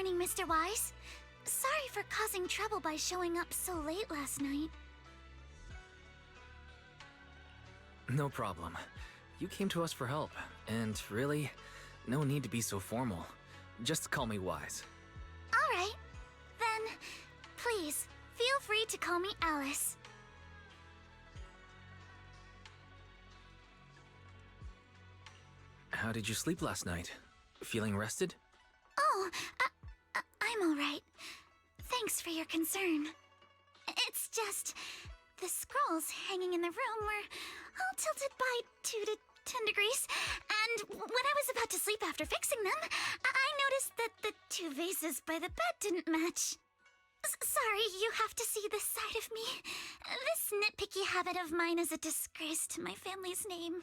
morning, Mr. Wise. Sorry for causing trouble by showing up so late last night. No problem. You came to us for help, and really, no need to be so formal. Just call me Wise. Alright. Then, please, feel free to call me Alice. How did you sleep last night? Feeling rested? Oh, I'm alright. Thanks for your concern. It's just, the scrolls hanging in the room were all tilted by 2 to 10 degrees, and when I was about to sleep after fixing them, I noticed that the 2 vases by the bed didn't match. Sorry, you have to see this side of me. This nitpicky habit of mine is a disgrace to my family's name.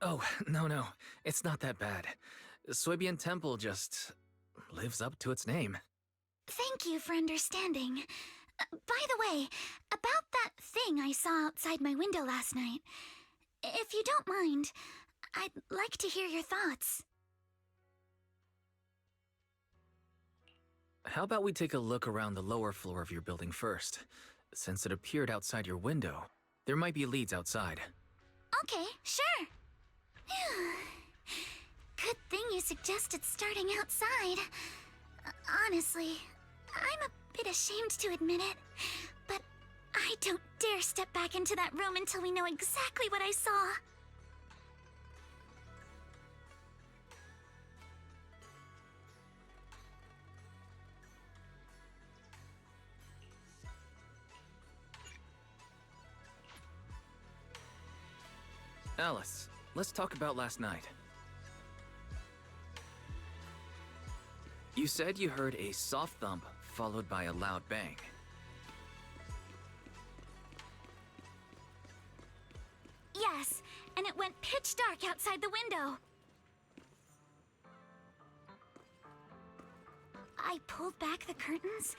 Oh, no, it's not that bad. Soybian Temple just lives up to its name. Thank you for understanding. By the way, about that thing I saw outside my window last night, if you don't mind, I'd like to hear your thoughts. How about we take a look around the lower floor of your building first? Since it appeared outside your window, there might be leads outside. Okay, sure. Good thing you suggested starting outside. Honestly, I'm a bit ashamed to admit it, but I don't dare step back into that room until we know exactly what I saw. Alice, let's talk about last night. You said you heard a soft thump followed by a loud bang. Yes, and it went pitch dark outside the window. I pulled back the curtains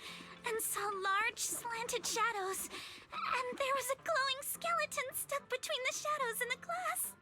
and saw large slanted shadows, and there was a glowing skeleton stuck between the shadows and the glass.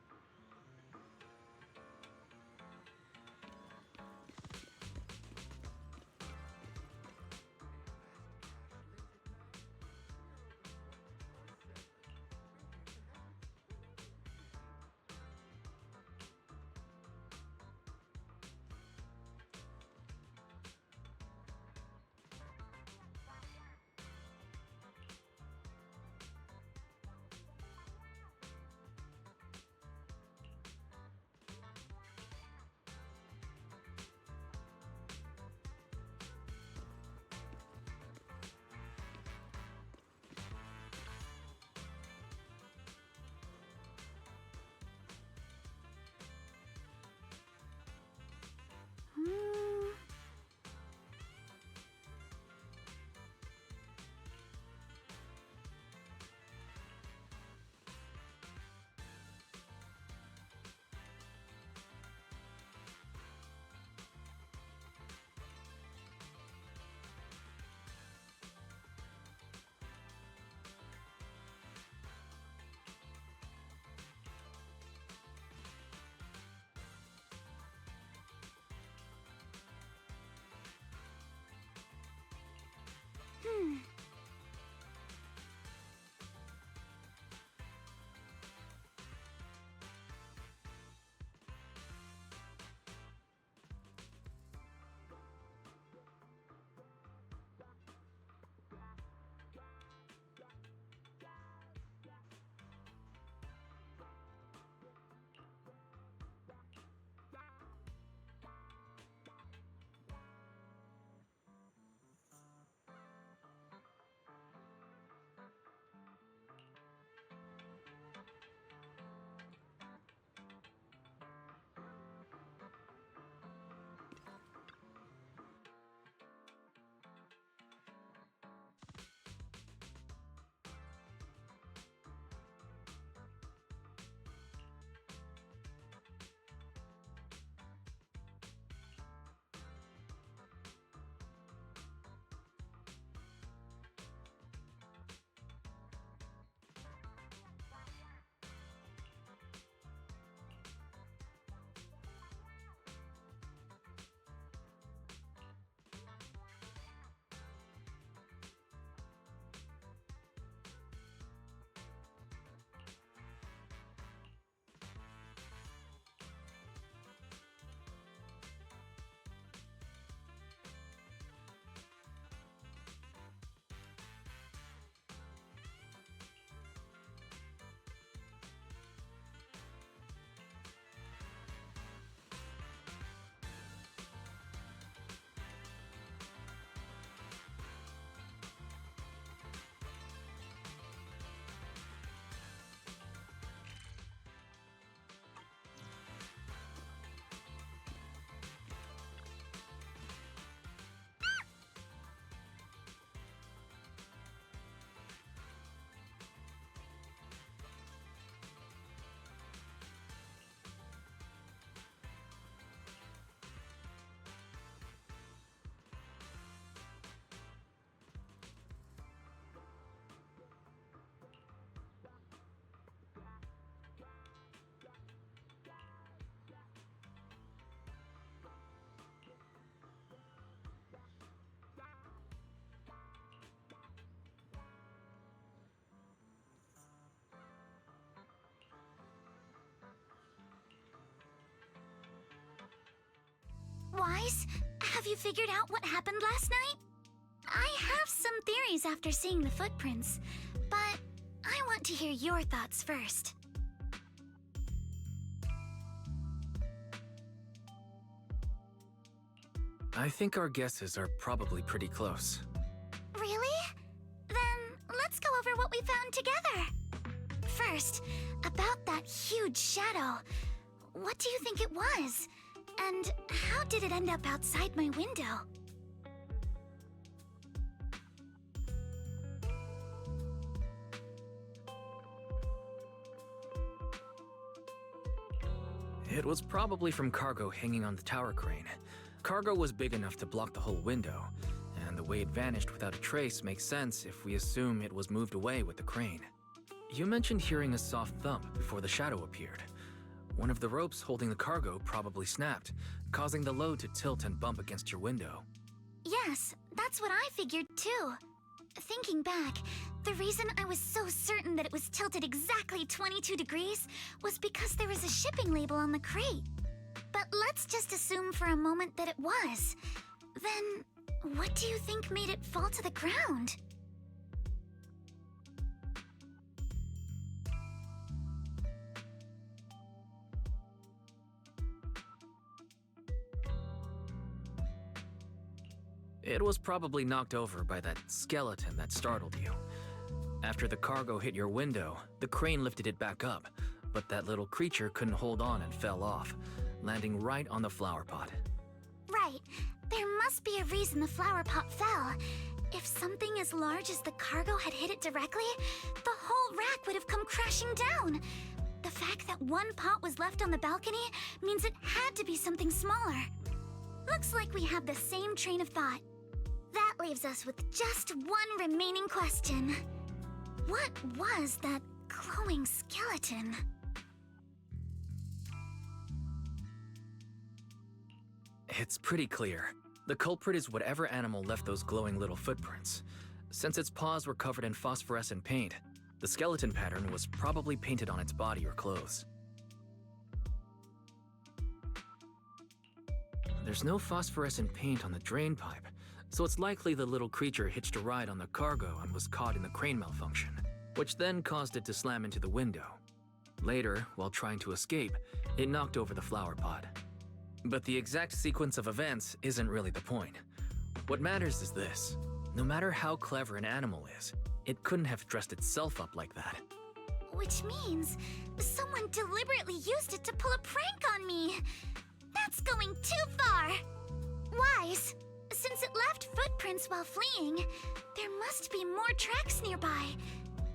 Have you figured out what happened last night? I have some theories after seeing the footprints, but I want to hear your thoughts first. I think our guesses are probably pretty close. Really? Then let's go over what we found together. First, about that huge shadow. What do you think it was? And how did it end up outside my window? It was probably from cargo hanging on the tower crane. Cargo was big enough to block the whole window, and the way it vanished without a trace makes sense if we assume it was moved away with the crane. You mentioned hearing a soft thump before the shadow appeared. One of the ropes holding the cargo probably snapped, causing the load to tilt and bump against your window. Yes, that's what I figured too. Thinking back, the reason I was so certain that it was tilted exactly 22 degrees was because there was a shipping label on the crate. But let's just assume for a moment that it was. Then, what do you think made it fall to the ground? It was probably knocked over by that skeleton that startled you. After the cargo hit your window, the crane lifted it back up, but that little creature couldn't hold on and fell off, landing right on the flower pot. Right. There must be a reason the flower pot fell. If something as large as the cargo had hit it directly, the whole rack would have come crashing down. The fact that one pot was left on the balcony means it had to be something smaller. Looks like we have the same train of thought. That leaves us with just one remaining question. What was that glowing skeleton? It's pretty clear. The culprit is whatever animal left those glowing little footprints. Since its paws were covered in phosphorescent paint, the skeleton pattern was probably painted on its body or clothes. There's no phosphorescent paint on the drain pipe, so it's likely the little creature hitched a ride on the cargo and was caught in the crane malfunction, which then caused it to slam into the window. Later, while trying to escape, it knocked over the flower pot. But the exact sequence of events isn't really the point. What matters is this. No matter how clever an animal is, it couldn't have dressed itself up like that. Which means someone deliberately used it to pull a prank on me. That's going too far. Wise, since it left footprints while fleeing, there must be more tracks nearby.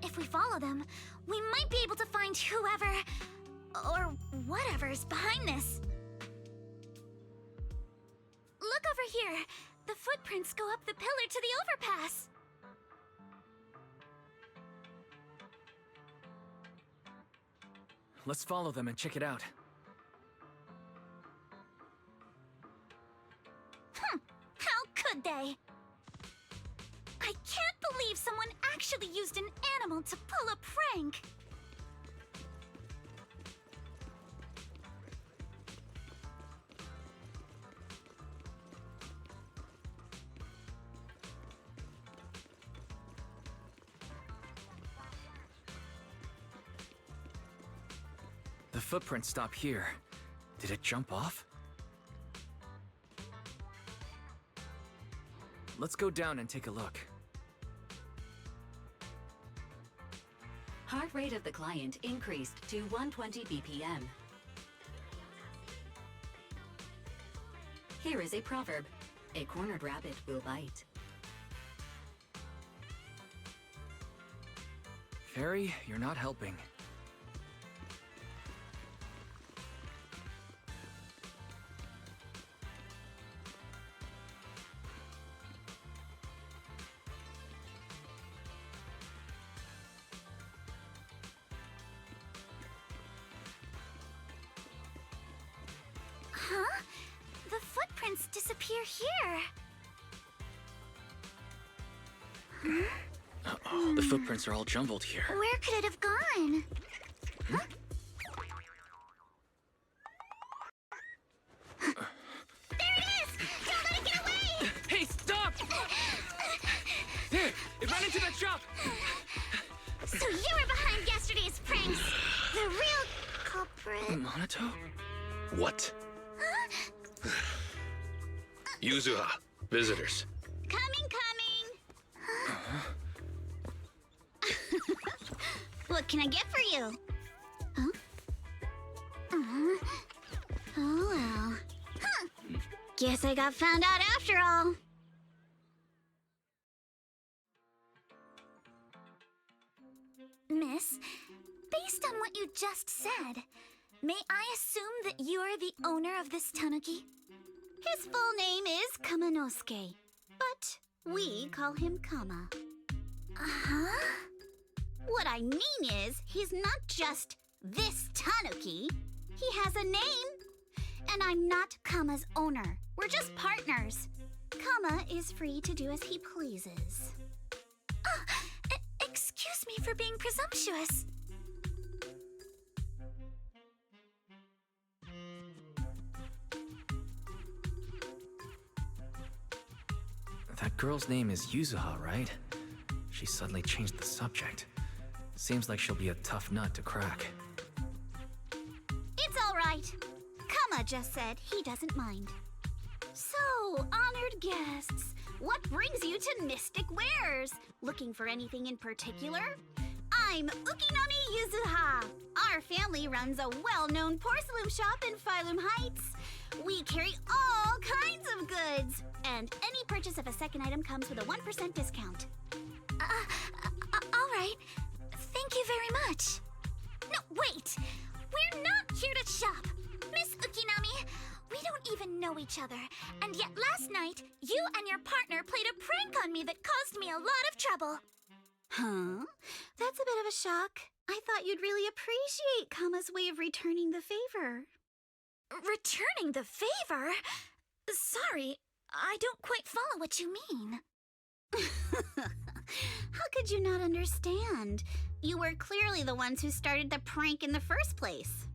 If we follow them, we might be able to find whoever or whatever's behind this. Look over here. The footprints go up the pillar to the overpass. Let's follow them and check it out. How could they? I can't believe someone actually used an animal to pull a prank. The footprints stop here. Did it jump off? Let's go down and take a look. Heart rate of the client increased to 120 BPM. Here is a proverb. A cornered rabbit will bite. Fairy, you're not helping. Huh? The footprints disappear here. Uh-oh, the footprints are all jumbled here. Where could it have gone? Huh? There it is! Don't let it get away! Minato? What? Yuzuha, visitors. Coming! What can I get for you? Huh? Oh well. Huh. Guess I got found out after all. Miss, based on what you just said, may I assume that you are the owner of this tanuki? His full name is Kamanosuke, but we call him Kama. Uh-huh? What I mean is, he's not just this tanuki. He has a name. And I'm not Kama's owner. We're just partners. Kama is free to do as he pleases. Excuse me for being presumptuous. That girl's name is Yuzuha, right? She suddenly changed the subject. Seems like she'll be a tough nut to crack. It's all right. Kama just said he doesn't mind. So, honored guests, what brings you to Mystic Wares? Looking for anything in particular? I'm Ukinami Yuzuha. Our family runs a well-known porcelain shop in Phylum Heights. We carry all kinds of goods, and any purchase of a second item comes with a 1% discount. All right. Thank you very much. No, wait! We're not here to shop! Miss Ukinami, we don't even know each other, and yet last night, you and your partner played a prank on me that caused me a lot of trouble. Huh? That's a bit of a shock. I thought you'd really appreciate Kama's way of returning the favor. Returning the favor? Sorry, I don't quite follow what you mean. How could you not understand? You were clearly the ones who started the prank in the first place.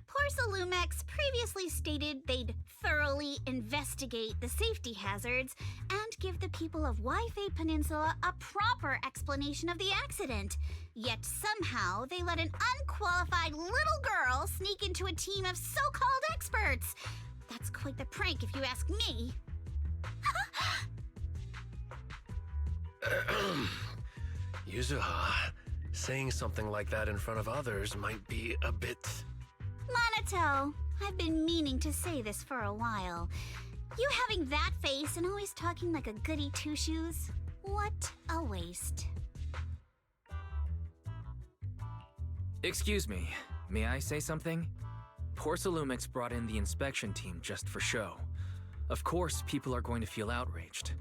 Porcelumex previously stated they'd thoroughly investigate the safety hazards and give the people of Waifei Peninsula a proper explanation of the accident. Yet somehow they let an unqualified little girl sneak into a team of so-called experts. That's quite the prank if you ask me. Yuzuha, saying something like that in front of others might be a bit... Minato, I've been meaning to say this for a while. You having that face and always talking like a goody two-shoes? What a waste. Excuse me, may I say something? Porcelumix brought in the inspection team just for show. Of course, people are going to feel outraged.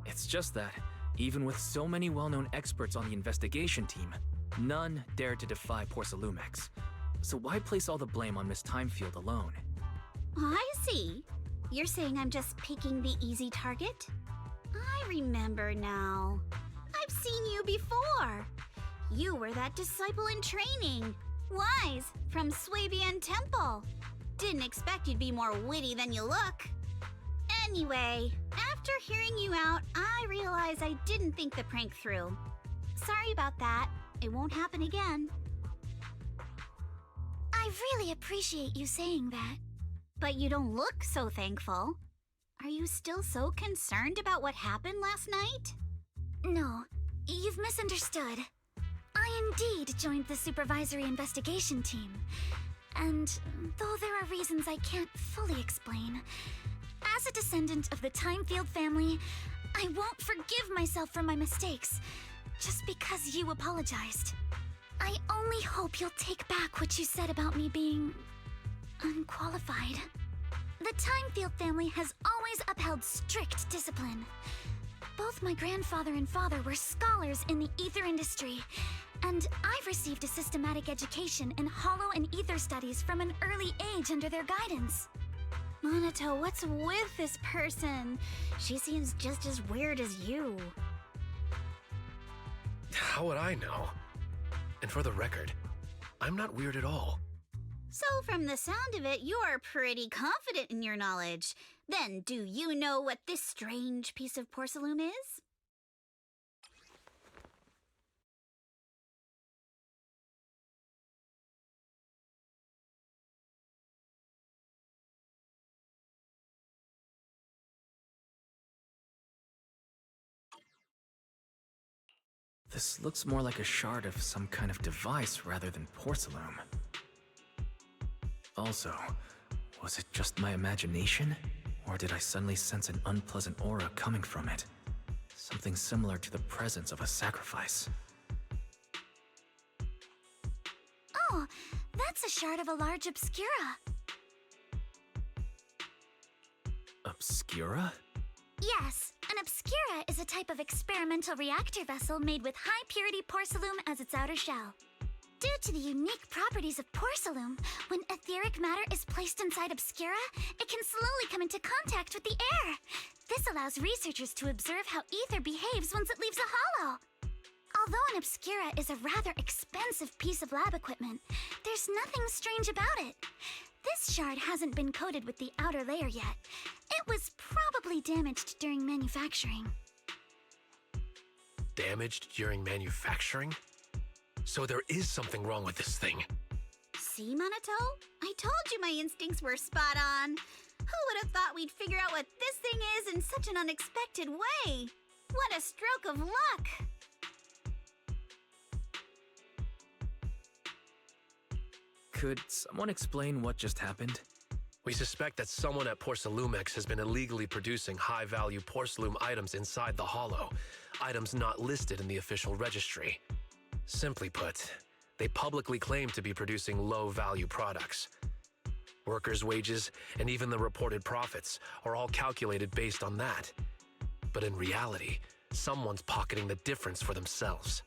It's just that, even with so many well-known experts on the investigation team, none dared to defy Porcelumix. So why place all the blame on Miss Timefield alone? I see. You're saying I'm just picking the easy target? I remember now. I've seen you before. You were that disciple in training. Wise, from Swabian Temple. Didn't expect you'd be more witty than you look. Anyway, after hearing you out, I realized I didn't think the prank through. Sorry about that. It won't happen again. I really appreciate you saying that. But you don't look so thankful. Are you still so concerned about what happened last night? No, you've misunderstood. I indeed joined the supervisory investigation team. And though there are reasons I can't fully explain, as a descendant of the Timefield family, I won't forgive myself for my mistakes just because you apologized. I only hope you'll take back what you said about me being unqualified. The Timefield family has always upheld strict discipline. Both my grandfather and father were scholars in the ether industry, and I've received a systematic education in hollow and ether studies from an early age under their guidance. Minato, what's with this person? She seems just as weird as you. How would I know? And for the record, I'm not weird at all. So from the sound of it, you're pretty confident in your knowledge. Then do you know what this strange piece of porcelain is? This looks more like a shard of some kind of device rather than porcelain. Also, was it just my imagination? Or did I suddenly sense an unpleasant aura coming from it? Something similar to the presence of a sacrifice. Oh, that's a shard of a large obscura. Obscura? Yes, an obscura is a type of experimental reactor vessel made with high-purity porcelain as its outer shell. Due to the unique properties of porcelain, when etheric matter is placed inside obscura, it can slowly come into contact with the air. This allows researchers to observe how ether behaves once it leaves a hollow. Although an obscura is a rather expensive piece of lab equipment, there's nothing strange about it. This shard hasn't been coated with the outer layer yet. It was probably damaged during manufacturing. Damaged during manufacturing? So there is something wrong with this thing. See, Minato? I told you my instincts were spot on. Who would have thought we'd figure out what this thing is in such an unexpected way? What a stroke of luck! Could someone explain what just happened? We suspect that someone at Porcelumex has been illegally producing high-value porcelain items inside the hollow, items not listed in the official registry. Simply put, they publicly claim to be producing low-value products. Workers' wages and even the reported profits are all calculated based on that. But in reality, someone's pocketing the difference for themselves.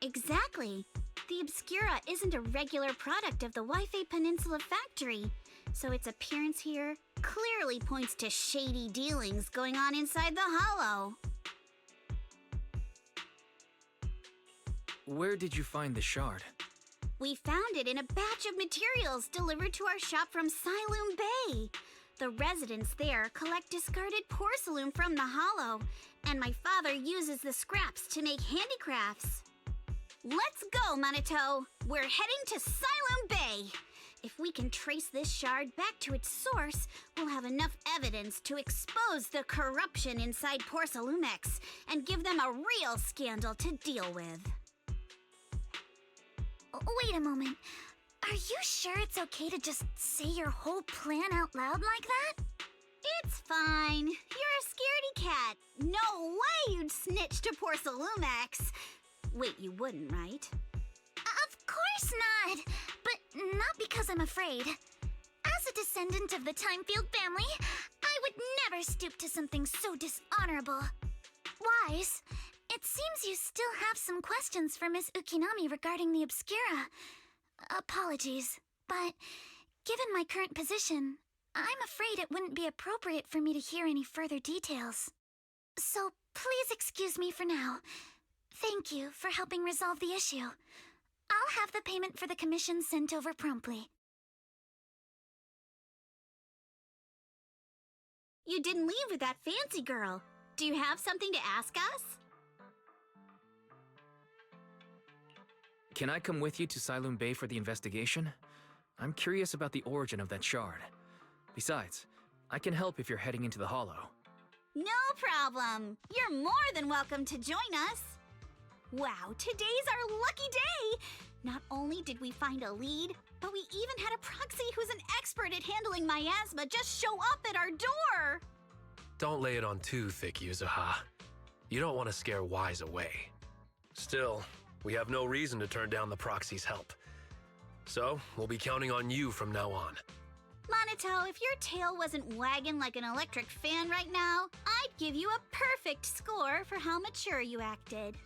Exactly. The Obscura isn't a regular product of the Waifei Peninsula factory, so its appearance here clearly points to shady dealings going on inside the hollow. Where did you find the shard? We found it in a batch of materials delivered to our shop from Siloon Bay. The residents there collect discarded porcelain from the hollow, and my father uses the scraps to make handicrafts. Let's go, Minato! We're heading to Siloon Bay! If we can trace this shard back to its source, we'll have enough evidence to expose the corruption inside Porcelumex and give them a real scandal to deal with. Wait a moment. Are you sure it's okay to just say your whole plan out loud like that? It's fine. You're a scaredy cat. No way you'd snitch to Porcelumex. Wait, you wouldn't, right? Of course not! But not because I'm afraid. As a descendant of the Timefield family, I would never stoop to something so dishonorable. Wise, it seems you still have some questions for Miss Ukinami regarding the Obscura. Apologies, but given my current position, I'm afraid it wouldn't be appropriate for me to hear any further details. So please excuse me for now. Thank you for helping resolve the issue. I'll have the payment for the commission sent over promptly. You didn't leave with that fancy girl. Do you have something to ask us? Can I come with you to Siloon Bay for the investigation? I'm curious about the origin of that shard. Besides, I can help if you're heading into the hollow. No problem. You're more than welcome to join us. Wow, today's our lucky day! Not only did we find a lead, but we even had a proxy who's an expert at handling miasma just show up at our door! Don't lay it on too thick, Yuzuha. You don't want to scare Wise away. Still, we have no reason to turn down the proxy's help. So, we'll be counting on you from now on. Minato, if your tail wasn't wagging like an electric fan right now, I'd give you a perfect score for how mature you acted.